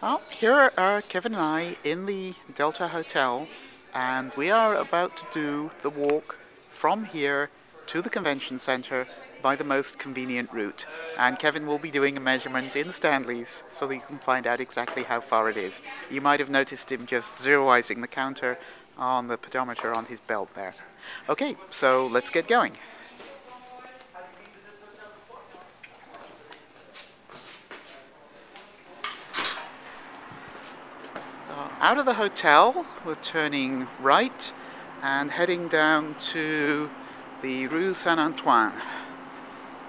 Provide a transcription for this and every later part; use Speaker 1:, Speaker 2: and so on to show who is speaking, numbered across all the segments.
Speaker 1: Well, here are Kevin and I in the Delta Hotel, and we are about to do the walk from here to the convention center by the most convenient route. And Kevin will be doing a measurement in Stanley's so that you can find out exactly how far it is. You might have noticed him just zeroizing the counter on the pedometer on his belt there. Okay, so let's get going. Out of the hotel, we're turning right and heading down to the Rue Saint-Antoine.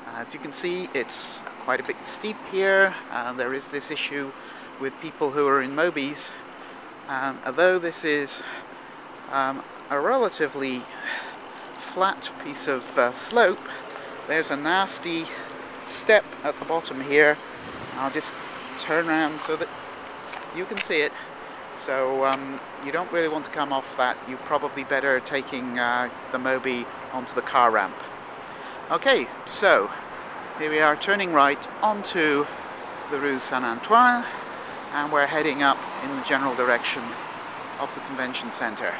Speaker 1: As you can see, it's quite a bit steep here, and there is this issue with people who are in Mobies. Although this is a relatively flat piece of slope, there's a nasty step at the bottom here. I'll just turn around so that you can see it. So you don't really want to come off that. You're probably better taking the Moby onto the car ramp. Okay, so here we are turning right onto the Rue Saint-Antoine, and we're heading up in the general direction of the convention center.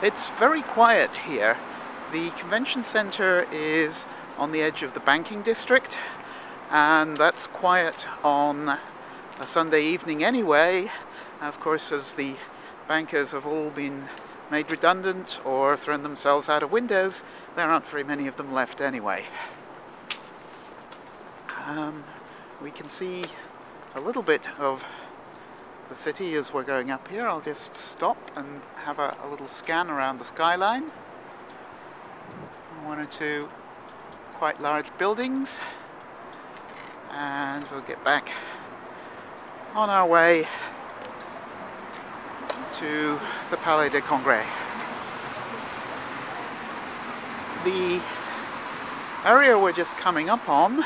Speaker 1: It's very quiet here. The convention center is on the edge of the banking district, and that's quiet on a Sunday evening anyway. Of course, as the bankers have all been made redundant or thrown themselves out of windows, there aren't very many of them left anyway. We can see a little bit of the city as we're going up here. I'll just stop and have a little scan around the skyline. One or two quite large buildings, and we'll get back on our way to the Palais de Congrès. The area we're just coming up on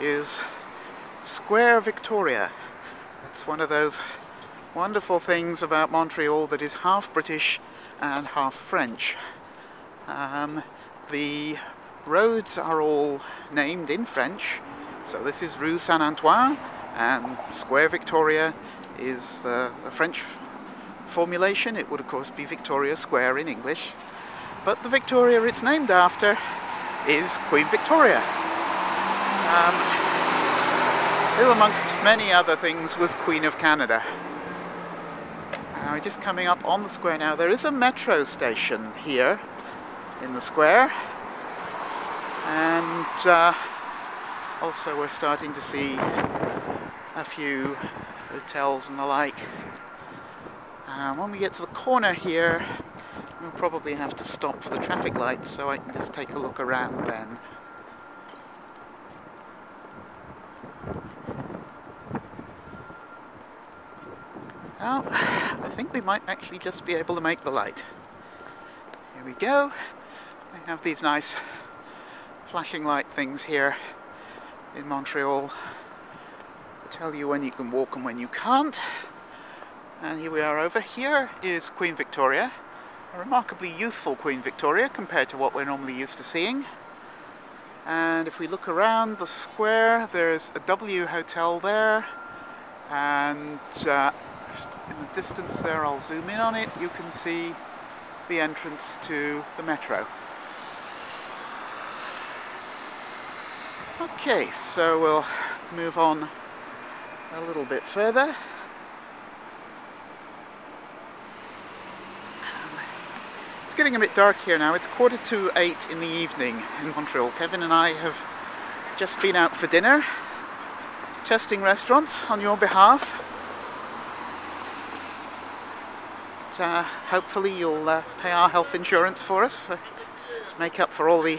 Speaker 1: is Square Victoria. It's one of those wonderful things about Montreal that is half British and half French. The roads are all named in French, so this is Rue Saint-Antoine, and Square Victoria is the French formulation. It would of course be Victoria Square in English, but the Victoria it's named after is Queen Victoria, who amongst many other things was Queen of Canada. We're just coming up on the square now. There is a metro station here in the square, and also we're starting to see a few hotels and the like. When we get to the corner here, we'll probably have to stop for the traffic light, so I can just take a look around then. Well, I think we might actually just be able to make the light. Here we go. They have these nice flashing light things here in Montreal to tell you when you can walk and when you can't. And here we are. Over here is Queen Victoria, a remarkably youthful Queen Victoria compared to what we're normally used to seeing. And if we look around the square, there's a W Hotel there, and in the distance there, I'll zoom in on it, you can see the entrance to the metro. Okay, so we'll move on a little bit further. It's getting a bit dark here now. It's 7:45 in the evening in Montreal. Kevin and I have just been out for dinner, testing restaurants on your behalf. Hopefully you'll pay our health insurance for us to make up for all the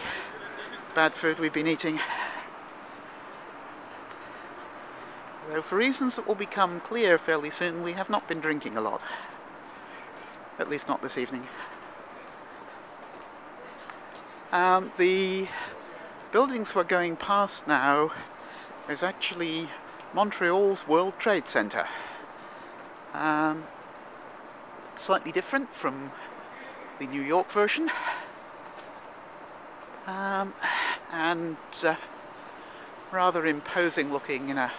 Speaker 1: bad food we've been eating. Though for reasons that will become clear fairly soon, we have not been drinking a lot. At least not this evening. The buildings we're going past now is actually Montreal's World Trade Center. Slightly different from the New York version, and rather imposing looking in a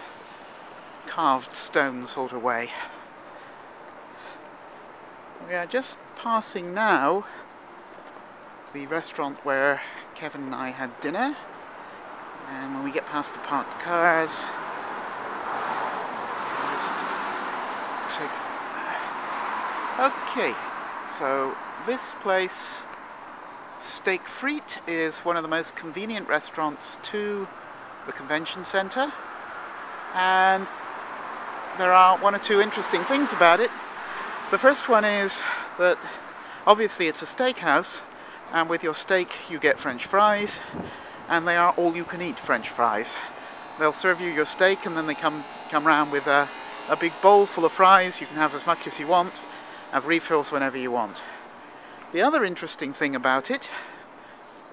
Speaker 1: carved stone sort of way. We are just passing now the restaurant where Kevin and I had dinner, and when we get past the parked cars, just take... Okay, so this place, Steak Frites, is one of the most convenient restaurants to the convention centre, and there are one or two interesting things about it. The first one is that obviously it's a steakhouse, and with your steak you get French fries, and they are all you can eat French fries. They'll serve you your steak and then they come round with a big bowl full of fries. You can have as much as you want, have refills whenever you want. The other interesting thing about it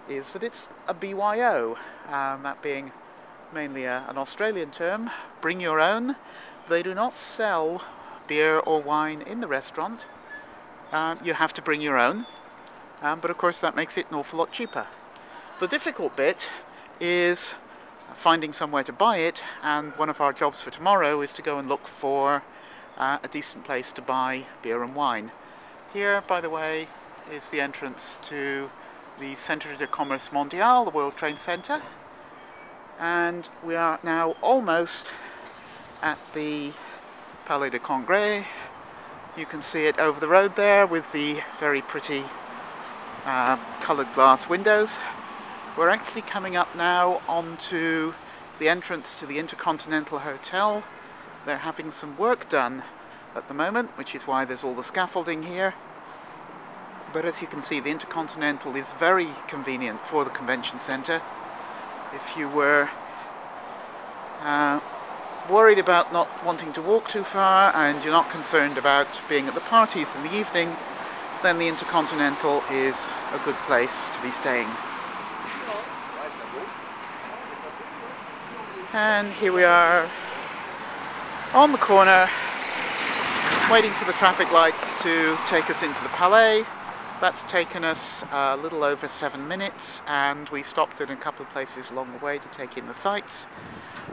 Speaker 1: is that it's a BYO, that being mainly an Australian term, bring your own. They do not sell beer or wine in the restaurant. You have to bring your own, but of course that makes it an awful lot cheaper. The difficult bit is finding somewhere to buy it, and one of our jobs for tomorrow is to go and look for a decent place to buy beer and wine. Here, by the way, is the entrance to the Centre de Commerce Montreal, the World Trade Centre, and we are now almost at the Palais de Congrès. You can see it over the road there with the very pretty coloured glass windows. We're actually coming up now onto the entrance to the Intercontinental Hotel. They're having some work done at the moment, which is why there's all the scaffolding here. But as you can see, the Intercontinental is very convenient for the convention centre. If you were worried about not wanting to walk too far, and you're not concerned about being at the parties in the evening, then the Intercontinental is a good place to be staying. And here we are on the corner, waiting for the traffic lights to take us into the Palais. That's taken us a little over 7 minutes, and we stopped in a couple of places along the way to take in the sights.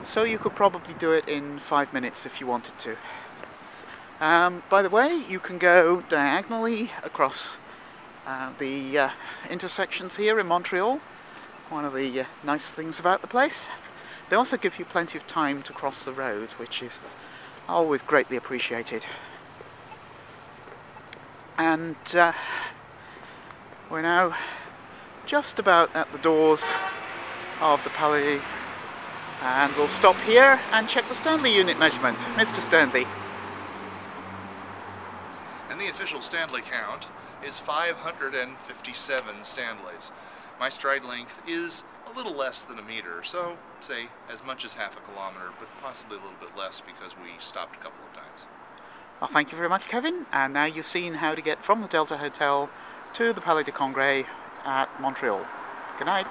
Speaker 1: So you could probably do it in 5 minutes if you wanted to. By the way, you can go diagonally across the intersections here in Montreal. One of the nice things about the place. They also give you plenty of time to cross the road, which is always greatly appreciated. And we're now just about at the doors of the Palais, and we'll stop here and check the Stanley unit measurement. Mr. Stanley.
Speaker 2: And the official Stanley count is 557 Stanleys. My stride length is a little less than a meter, so say as much as half a kilometer, but possibly a little bit less because we stopped a couple of times.
Speaker 1: Well, thank you very much, Kevin. And now you've seen how to get from the Delta Hotel to the Palais de Congrès at Montreal. Good night.